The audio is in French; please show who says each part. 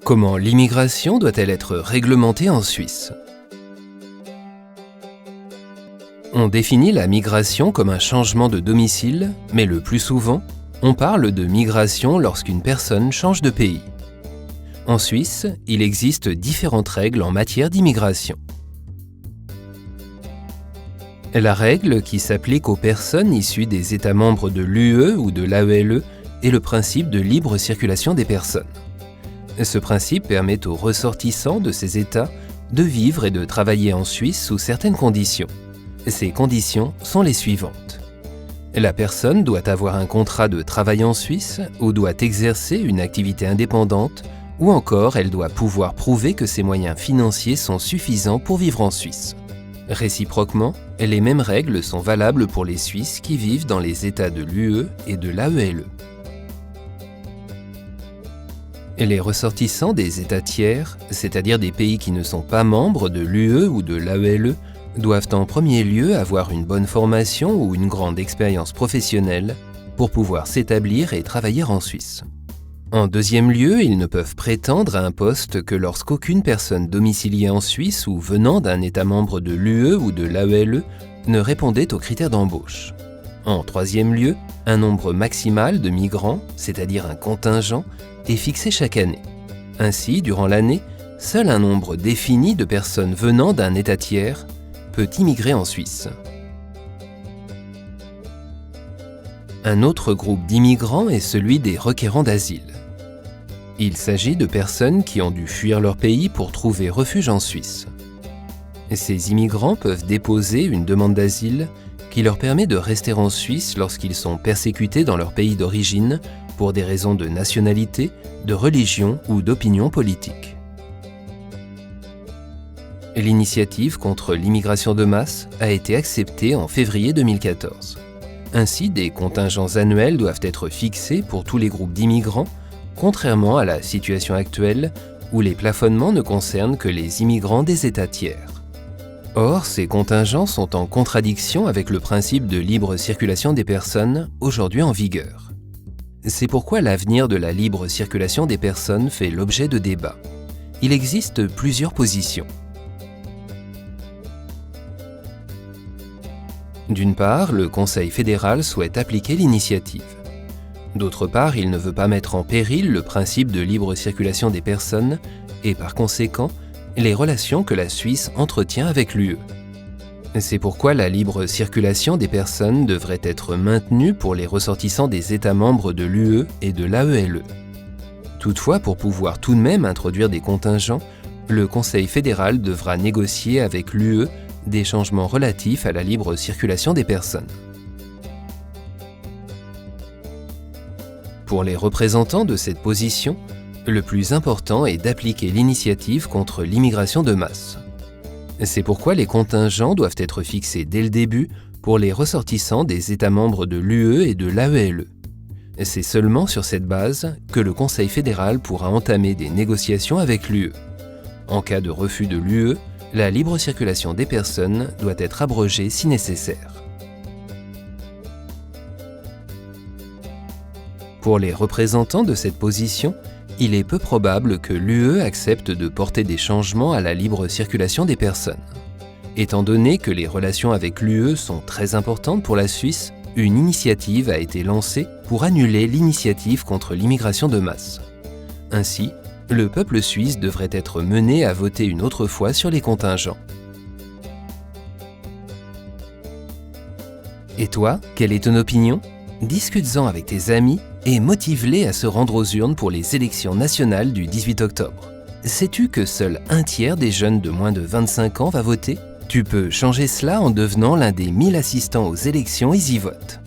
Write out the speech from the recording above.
Speaker 1: Comment l'immigration doit-elle être réglementée en Suisse? On définit la migration comme un changement de domicile, mais le plus souvent, on parle de migration lorsqu'une personne change de pays. En Suisse, il existe différentes règles en matière d'immigration. La règle qui s'applique aux personnes issues des États membres de l'UE ou de l'AELE est le principe de libre circulation des personnes. Ce principe permet aux ressortissants de ces États de vivre et de travailler en Suisse sous certaines conditions. Ces conditions sont les suivantes. La personne doit avoir un contrat de travail en Suisse ou doit exercer une activité indépendante ou encore elle doit pouvoir prouver que ses moyens financiers sont suffisants pour vivre en Suisse. Réciproquement, les mêmes règles sont valables pour les Suisses qui vivent dans les États de l'UE et de l'AELE. Les ressortissants des États tiers, c'est-à-dire des pays qui ne sont pas membres de l'UE ou de l'AELE, doivent en premier lieu avoir une bonne formation ou une grande expérience professionnelle pour pouvoir s'établir et travailler en Suisse. En deuxième lieu, ils ne peuvent prétendre à un poste que lorsqu'aucune personne domiciliée en Suisse ou venant d'un État membre de l'UE ou de l'AELE ne répondait aux critères d'embauche. En troisième lieu, un nombre maximal de migrants, c'est-à-dire un contingent, est fixé chaque année. Ainsi, durant l'année, seul un nombre défini de personnes venant d'un État tiers peut immigrer en Suisse. Un autre groupe d'immigrants est celui des requérants d'asile. Il s'agit de personnes qui ont dû fuir leur pays pour trouver refuge en Suisse. Ces immigrants peuvent déposer une demande d'asile qui leur permet de rester en Suisse lorsqu'ils sont persécutés dans leur pays d'origine pour des raisons de nationalité, de religion ou d'opinion politique. L'initiative contre l'immigration de masse a été acceptée en février 2014. Ainsi, des contingents annuels doivent être fixés pour tous les groupes d'immigrants, contrairement à la situation actuelle où les plafonnements ne concernent que les immigrants des États tiers. Or, ces contingents sont en contradiction avec le principe de libre circulation des personnes aujourd'hui en vigueur. C'est pourquoi l'avenir de la libre circulation des personnes fait l'objet de débats. Il existe plusieurs positions. D'une part, le Conseil fédéral souhaite appliquer l'initiative. D'autre part, il ne veut pas mettre en péril le principe de libre circulation des personnes et par conséquent, les relations que la Suisse entretient avec l'UE. C'est pourquoi la libre circulation des personnes devrait être maintenue pour les ressortissants des États membres de l'UE et de l'AELE. Toutefois, pour pouvoir tout de même introduire des contingents, le Conseil fédéral devra négocier avec l'UE des changements relatifs à la libre circulation des personnes. Pour les représentants de cette position, le plus important est d'appliquer l'initiative contre l'immigration de masse. C'est pourquoi les contingents doivent être fixés dès le début pour les ressortissants des États membres de l'UE et de l'AELE. C'est seulement sur cette base que le Conseil fédéral pourra entamer des négociations avec l'UE. En cas de refus de l'UE, la libre circulation des personnes doit être abrogée si nécessaire. Pour les représentants de cette position, il est peu probable que l'UE accepte de porter des changements à la libre circulation des personnes. Étant donné que les relations avec l'UE sont très importantes pour la Suisse, une initiative a été lancée pour annuler l'initiative contre l'immigration de masse. Ainsi, le peuple suisse devrait être mené à voter une autre fois sur les contingents. Et toi, quelle est ton opinion? Discute-en avec tes amis et motive-les à se rendre aux urnes pour les élections nationales du 18 octobre. Sais-tu que seul un tiers des jeunes de moins de 25 ans va voter? Tu peux changer cela en devenant l'un des 1000 assistants aux élections EasyVote.